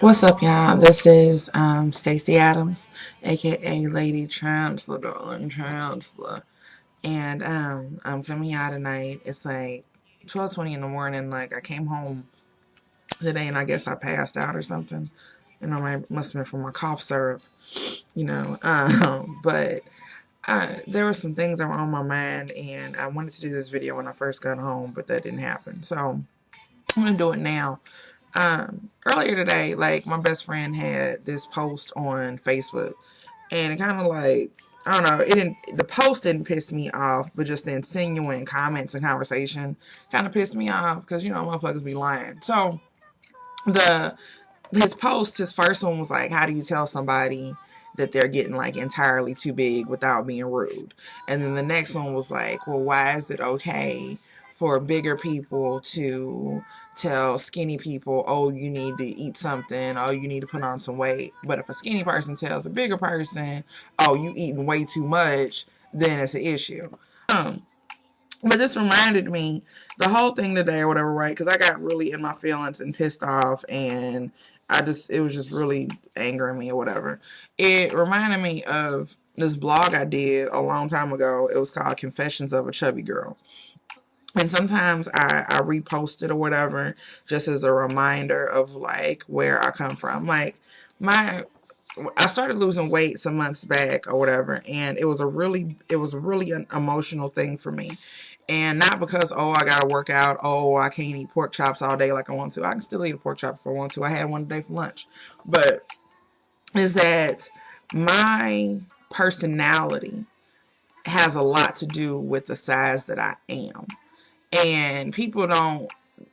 What's up, y'all? This is Stacey Adams, aka Lady Chancellor, Darling Chancellor, and I'm coming out tonight. It's like 12:20 in the morning. Like I came home today, and I guess I passed out or something. I must have been from my cough syrup, you know. But there were some things that were on my mind, and I wanted to do this video when I first got home, but that didn't happen. So I'm gonna do it now. Earlier today, like my best friend had this post on Facebook, and it kind of like, I don't know, the post didn't piss me off, but just the insinuating comments and conversation kind of pissed me off because motherfuckers be lying. So the his first one was like, how do you tell somebody that they're getting like entirely too big without being rude? And then the next one was like, well, why is it okay for bigger people to tell skinny people, oh, you need to eat something, oh, you need to put on some weight? But if a skinny person tells a bigger person, oh, you eating way too much, then it's an issue. But this reminded me, the whole thing today or whatever, right? Because I got really in my feelings and pissed off, and it was just really angering me or whatever. It reminded me of this blog I did a long time ago. It was called Confessions of a Chubby Girl. And sometimes I repost it or whatever, just as a reminder of like where I come from. Like I started losing weight some months back or whatever, and it was really an emotional thing for me. And not because, oh, I gotta work out, oh, I can't eat pork chops all day like I want to. I can still eat a pork chop if I want to. I had one today for lunch. But is that my personality has a lot to do with the size that I am. And people don't,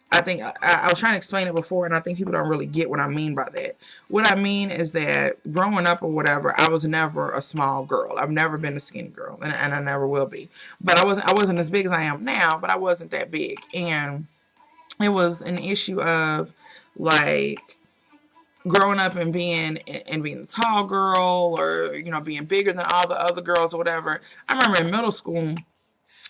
I think, I was trying to explain it before, and I think people don't really get what I mean by that. What I mean is that growing up or whatever, I was never a small girl. I've never been a skinny girl, and I never will be. But I wasn't as big as I am now, but I wasn't that big. And it was an issue of, like, growing up and being a tall girl, or, being bigger than all the other girls or whatever. I remember in middle school,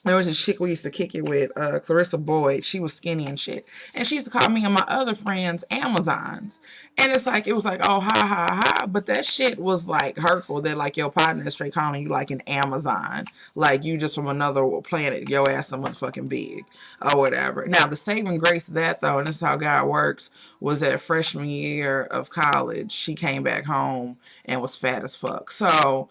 there was a chick we used to kick it with, Clarissa Boyd. She was skinny and shit. And she used to call me and my other friends Amazons. And it was like, oh, ha, ha, ha. But that shit was, like, hurtful. That, like, your partner is straight calling you, like, an Amazon. Like, you just from another planet. Your ass so motherfucking big. Or whatever. Now, the saving grace of that, though, and this is how God works, was that freshman year of college, she came back home and was fat as fuck. So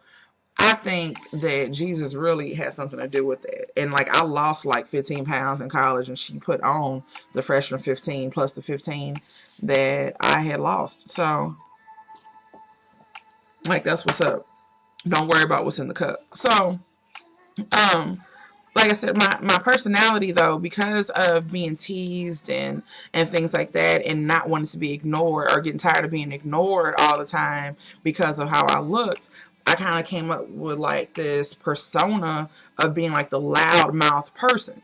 I think that Jesus really had something to do with that. And like I lost like 15 pounds in college, and she put on the freshman 15 plus the 15 that I had lost. So like that's what's up. Don't worry about what's in the cup. So like I said, my personality though, because of being teased and things like that, and not wanting to be ignored or getting tired of being ignored all the time because of how I looked, I kind of came up with like this persona of being like the loudmouth person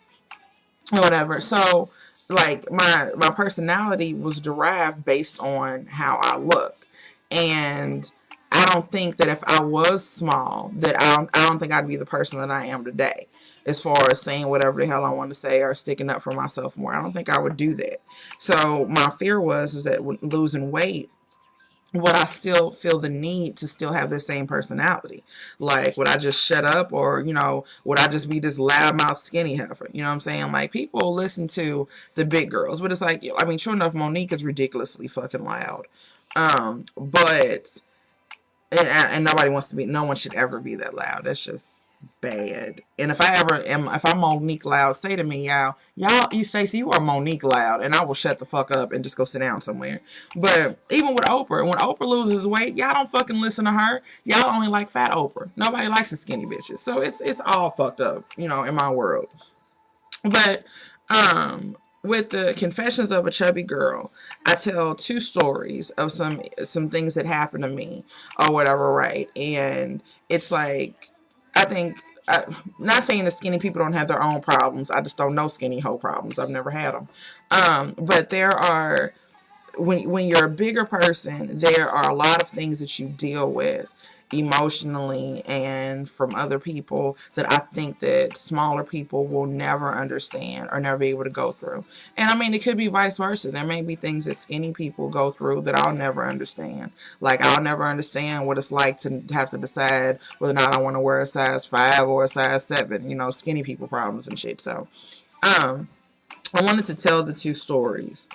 or whatever. So like my personality was derived based on how I look. And I don't think that if I was small, that I don't think I'd be the person that I am today, as far as saying whatever the hell I want to say or sticking up for myself more. I don't think I would do that. So my fear is that when losing weight, would I still feel the need to still have the same personality? Like, would I just shut up, or, would I just be this loudmouth skinny heifer? You know what I'm saying? Like, people listen to the big girls, but it's like, I mean, sure enough, Monique is ridiculously fucking loud. But and nobody wants to be, no one should ever be that loud. That's just bad. And if I'm Monique Loud, say to me, you Stacey, you are Monique Loud, and I will shut the fuck up and just go sit down somewhere. But even with Oprah, when Oprah loses weight, y'all don't fucking listen to her. Y'all only like fat Oprah. Nobody likes the skinny bitches. So it's all fucked up, in my world. But with the Confessions of a Chubby Girl, I tell two stories of some things that happened to me or whatever, right? And it's like, I think, not saying that skinny people don't have their own problems. I just don't know skinny hoe problems. I've never had them. But there are, when you're a bigger person, there are a lot of things that you deal with. emotionally and from other people that I think that smaller people will never understand or never be able to go through. And I mean, it could be vice versa. There may be things that skinny people go through that I'll never understand. Like, I'll never understand what it's like to have to decide whether or not I want to wear a size 5 or a size 7, you know, skinny people problems and shit. So, I wanted to tell the two stories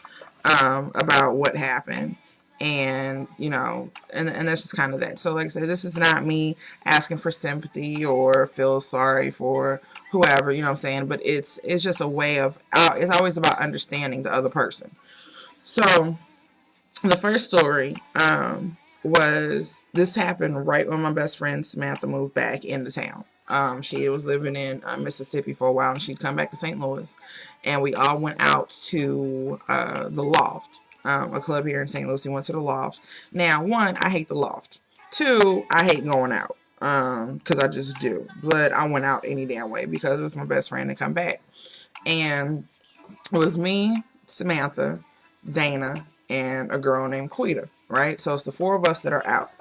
about what happened. And, you know, and that's just kind of that. So, like I said, this is not me asking for sympathy or feel sorry for whoever, you know what I'm saying? But it's just a way of, it's always about understanding the other person. So, the first story was, this happened right when my best friend Samantha moved back into town. She was living in Mississippi for a while, and she'd come back to St. Louis, and we all went out to the Loft, a club here in St. Louis. We went to the Loft. Now, one, I hate the Loft. Two, I hate going out, because I just do. But I went out any damn way because it was my best friend to come back. And it was me, Samantha, Dana, and a girl named Quita, right? So it's the four of us that are out.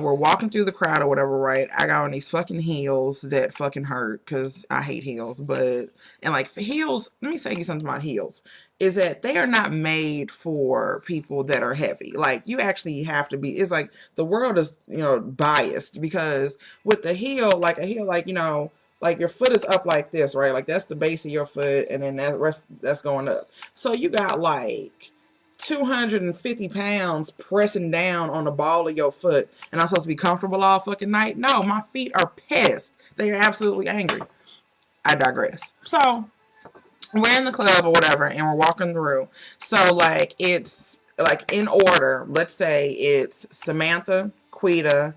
We're walking through the crowd or whatever, right? I got on these fucking heels that fucking hurt because I hate heels. But, and like the heels, let me say you something about heels, is that they are not made for people that are heavy. Like, you actually have to be, it's like the world is, you know, biased, because with the heel, like a heel, like, you know, like your foot is up like this, right? Like that's the base of your foot, and then that rest that's going up. So you got like 250 pounds pressing down on the ball of your foot, and I'm supposed to be comfortable all fucking night? No, my feet are pissed. They are absolutely angry. I digress. So we're in the club or whatever, and we're walking through. So like it's like in order. Let's say it's Samantha, Quita,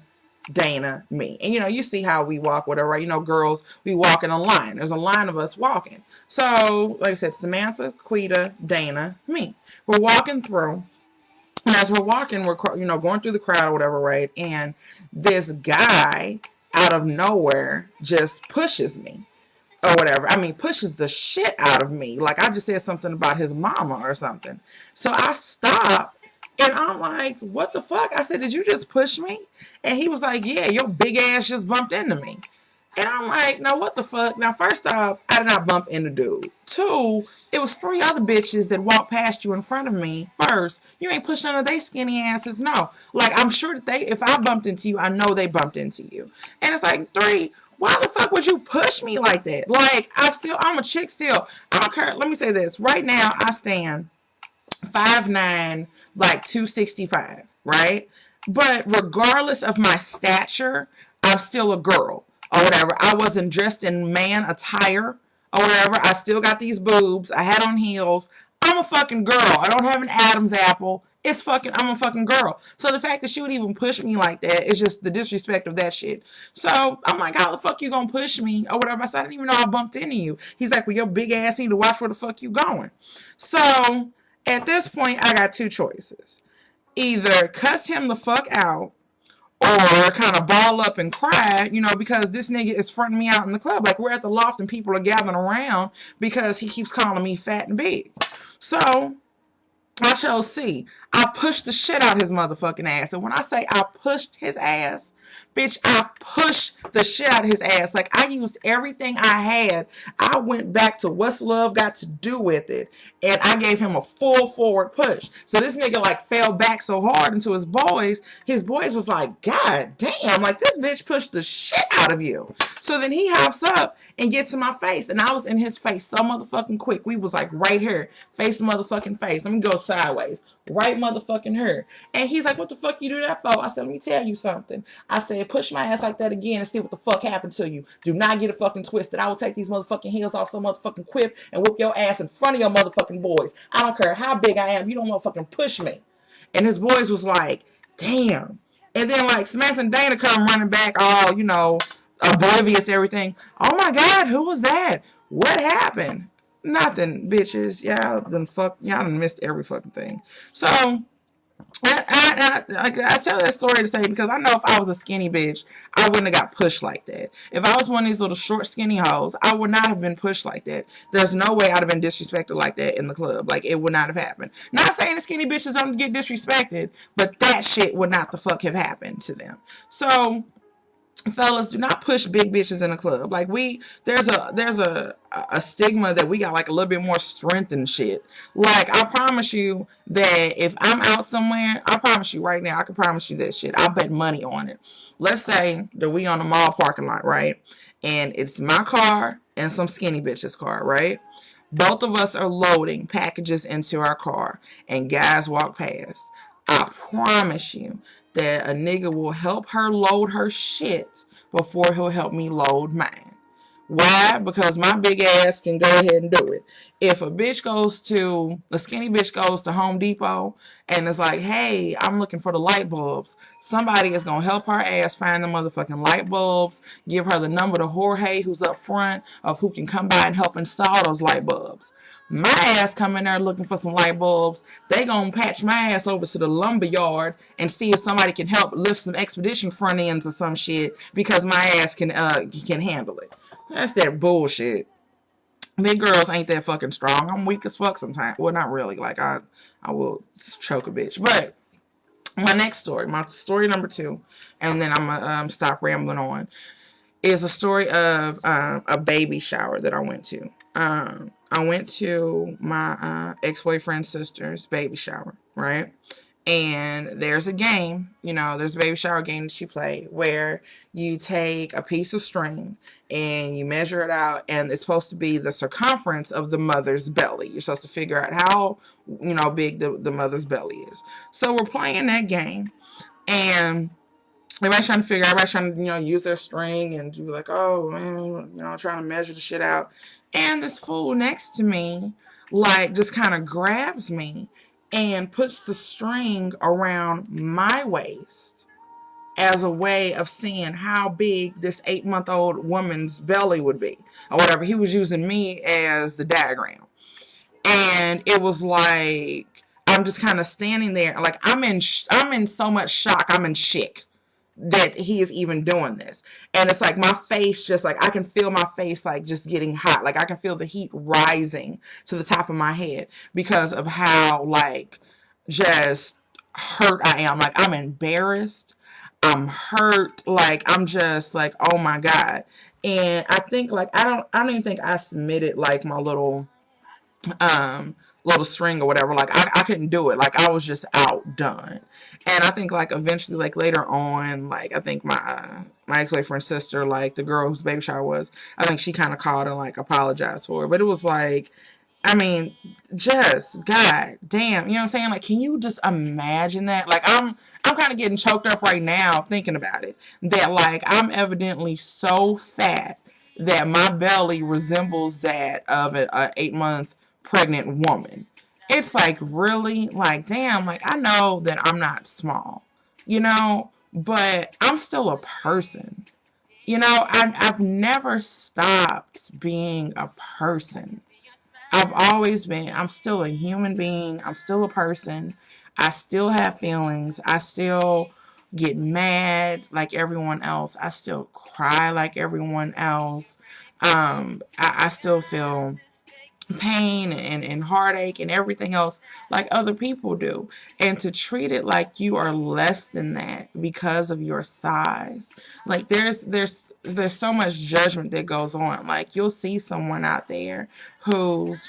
Dana, me. And you know, you see how we walk, whatever, right? You know, girls, we walk in a line. There's a line of us walking. So, like I said, Samantha, Quita, Dana, me. We're walking through. And as we're walking, we're, you know, going through the crowd or whatever, right? And this guy out of nowhere just pushes me or whatever. I mean, pushes the shit out of me. Like, I just said something about his mama or something. So I stop, and I'm like, what the fuck? I said, did you just push me? And he was like, yeah, your big ass just bumped into me. And I'm like, now what the fuck? Now, first off, I did not bump into dude. Two, it was 3 other bitches that walked past you in front of me. First, you ain't pushed none of they skinny asses. No. Like, I'm sure that if I bumped into you, I know they bumped into you. And it's like, 3, why the fuck would you push me like that? Like, I'm a chick still. I don't care. Let me say this. Right now, I stand 5'9", like 265, right? But regardless of my stature, I'm still a girl or whatever. I wasn't dressed in man attire or whatever. I still got these boobs. I had on heels. I'm a fucking girl. I don't have an Adam's apple. I'm a fucking girl. So the fact that she would even push me like that is just the disrespect of that shit. So I'm like, how the fuck you gonna push me or whatever? I said, I didn't even know I bumped into you. He's like, well, your big ass need to watch where the fuck you going. So at this point, I got 2 choices. Either cuss him the fuck out or kind of ball up and cry, you know, because this nigga is fronting me out in the club. Like, we're at the Loft and people are gathering around because he keeps calling me fat and big. So I chose C. I pushed the shit out his motherfucking ass. And when I say I pushed his ass, bitch, I pushed the shit out of his ass. Like, I used everything I had. I went back to what's love got to do with it. And I gave him a full forward push. So this nigga, like, fell back so hard into his boys. His boys was like, God damn, like, this bitch pushed the shit out of you. So then he hops up and gets in my face. And I was in his face so motherfucking quick. We was like right here. Face motherfucking face. Let me go sideways. Right motherfucking here. And he's like, what the fuck you do that for? I said, let me tell you something. I said, push my ass like that again and see what the fuck happened to you. Do not get it fucking twisted. I will take these motherfucking heels off some motherfucking quip and whoop your ass in front of your motherfucking boys. I don't care how big I am. You don't motherfucking push me. And his boys was like, damn. And then like Samantha and Dana come running back all, you know, oblivious to everything. Oh my God, who was that? What happened? Nothing, bitches. Y'all done missed every fucking thing. So I tell that story to say, because I know if I was a skinny bitch, I wouldn't have got pushed like that. If I was one of these little short skinny hoes, I would not have been pushed like that. There's no way I'd have been disrespected like that in the club. Like, it would not have happened. Not saying the skinny bitches don't get disrespected, but that shit would not the fuck have happened to them. So, fellas, do not push big bitches in a club. Like, there's a stigma that we got like a little bit more strength and shit. Like, I promise you that if I'm out somewhere, I promise you right now, I can promise you this shit. I bet money on it. Let's say that we on a mall parking lot, right? And it's my car and some skinny bitch's car, right? Both of us are loading packages into our car, and guys walk past. I promise you that a nigga will help her load her shit before he'll help me load mine. Why? Because my big ass can go ahead and do it. If a skinny bitch goes to Home Depot and is like, hey, I'm looking for the light bulbs, somebody is going to help her ass find the motherfucking light bulbs, give her the number to Jorge, who's up front, of who can come by and help install those light bulbs. My ass come in there looking for some light bulbs. They gonna patch my ass over to the lumber yard and see if somebody can help lift some expedition front ends or some shit, because my ass can handle it. That's that bullshit. Big girls ain't that fucking strong. I'm weak as fuck sometimes. Well, not really. Like, I will choke a bitch. But my next story, my story number 2, and then I'm gonna stop rambling on, is a story of a baby shower that I went to. I went to my ex-boyfriend's sister's baby shower, right? And there's a game, there's a baby shower game that you play where you take a piece of string and you measure it out, and it's supposed to be the circumference of the mother's belly. You're supposed to figure out how, big the mother's belly is. So we're playing that game, and everybody's trying to, use their string and be like, oh, man, trying to measure the shit out. And this fool next to me, like, just kind of grabs me and puts the string around my waist as a way of seeing how big this 8-month-old woman's belly would be, or whatever. He was using me as the diagram. And it was like, I'm just kind of standing there, like, I'm in so much shock, I'm in shit that he is even doing this. And it's like my face, just like, I can feel my face like just getting hot. Like, I can feel the heat rising to the top of my head because of how, like, just hurt I am. Like, I'm embarrassed, I'm hurt, like, I'm just like, oh my God. And I think, like, I don't even think I submitted like my little string or whatever. Like, I couldn't do it. Like, I was just outdone. And I think, like, eventually, like, later on, like, I think my ex-boyfriend's sister, like, the girl whose baby shower was, I think she kind of called and, like, apologized for it. But it was like, I mean, just god damn, you know what I'm saying? Like, can you just imagine that? Like, I'm kind of getting choked up right now thinking about it. That, like, I'm evidently so fat that my belly resembles that of a 8-month pregnant woman. It's like, really? Like, damn, like, I know that I'm not small, but I'm still a person. I've never stopped being a person. I'm still a human being. I'm still a person. I still have feelings. I still get mad like everyone else. I still cry like everyone else. I still feel pain and heartache and everything else like other people do. And to treat it like you are less than that because of your size. Like, there's so much judgment that goes on. Like, you'll see someone out there who's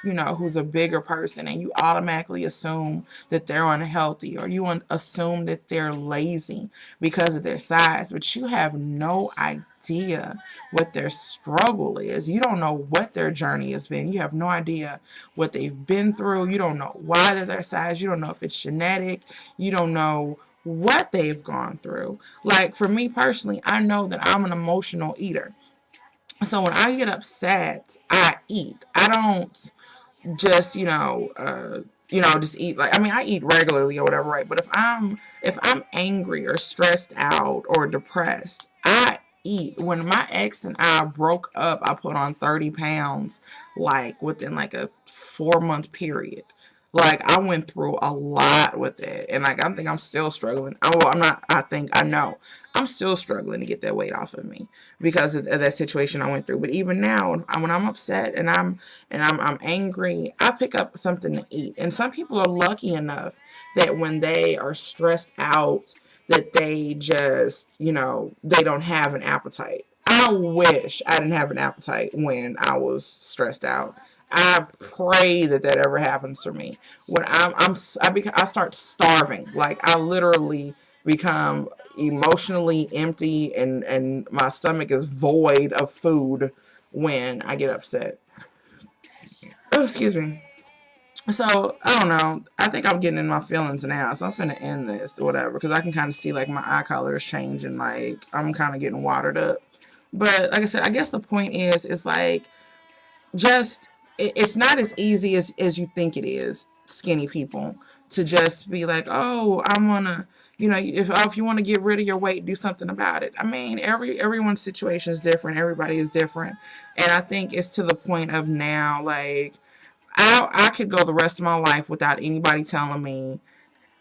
a bigger person, and you automatically assume that they're unhealthy, or you assume that they're lazy because of their size, but you have no idea what their struggle is. You don't know what their journey has been. You have no idea what they've been through. You don't know why they're their size. You don't know if it's genetic. You don't know what they've gone through. Like, for me personally, I know that I'm an emotional eater. So when I get upset, I eat. I don't just, just eat. Like, I mean, I eat regularly or whatever, right? But if I'm angry or stressed out or depressed, I eat. When my ex and I broke up, I put on 30 pounds, like, within like a 4-month period. Like, I went through a lot with it. And, like, I think I'm still struggling. Well, I'm not, I know. I'm still struggling to get that weight off of me because of that situation I went through. But even now, when I'm upset and I'm angry, I pick up something to eat. And some people are lucky enough that when they are stressed out, that they just, they don't have an appetite. I wish I didn't have an appetite when I was stressed out. I pray that that ever happens to me. When I start starving. Like, I literally become emotionally empty, and my stomach is void of food when I get upset. Oh, excuse me. So, I don't know. I think I'm getting in my feelings now. So I'm finna end this or whatever. Because I can kind of see, like, my eye color is changing. Like, I'm kind of getting watered up. But, like I said, I guess the point is like, just, it's not as easy as you think it is, skinny people, to just be like, oh, I want to, if you want to get rid of your weight, do something about it. I mean, everyone's situation is different. Everybody is different. And I think it's to the point of now, like, I could go the rest of my life without anybody telling me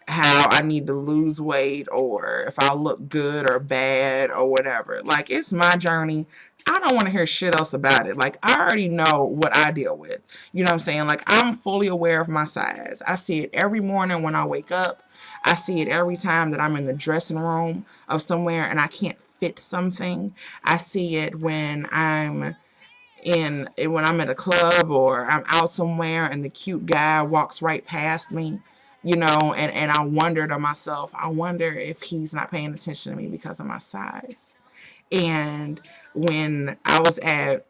how I need to lose weight or if I look good or bad or whatever. Like, it's my journey. I don't want to hear shit else about it. Like, I already know what I deal with. You know what I'm saying? Like, I'm fully aware of my size. I see it every morning when I wake up. I see it every time that I'm in the dressing room of somewhere and I can't fit something. I see it when I'm at a club or I'm out somewhere and the cute guy walks right past me, and I wonder to myself, I wonder if he's not paying attention to me because of my size. And when I was at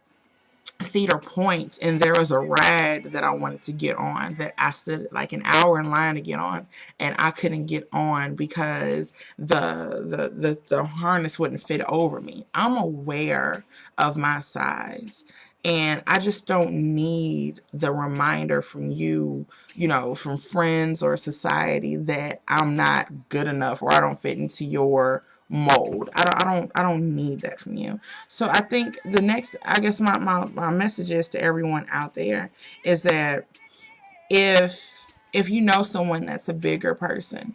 Cedar Point and there was a ride that I wanted to get on that I stood like an hour in line to get on, and I couldn't get on because the harness wouldn't fit over me. I'm aware of my size, and I just don't need the reminder from you, from friends or society that I'm not good enough or I don't fit into your mold. I don't need that from you. So I think the next, I guess my message is to everyone out there is that if you know someone that's a bigger person,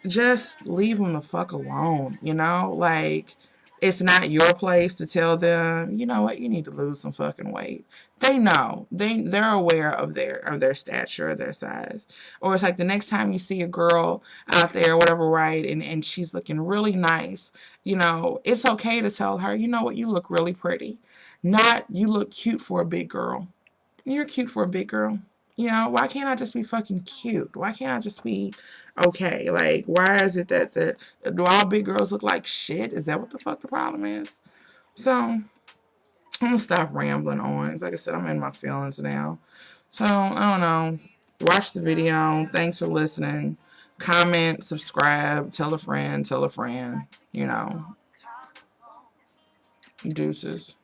just leave them the fuck alone, Like, it's not your place to tell them, you know what, you need to lose some fucking weight. They know. They're aware of their stature, their size. Or it's like the next time you see a girl out there, whatever, right, and she's looking really nice, it's okay to tell her, you know what, you look really pretty. Not, you look cute for a big girl. You're cute for a big girl. Why can't I just be fucking cute? Why can't I just be okay? Like, why is it that do all big girls look like shit? Is that what the fuck the problem is? So, I'm gonna stop rambling on. Like I said, I'm in my feelings now. So, I don't know. Watch the video. Thanks for listening. Comment, subscribe, tell a friend, tell a friend. Deuces.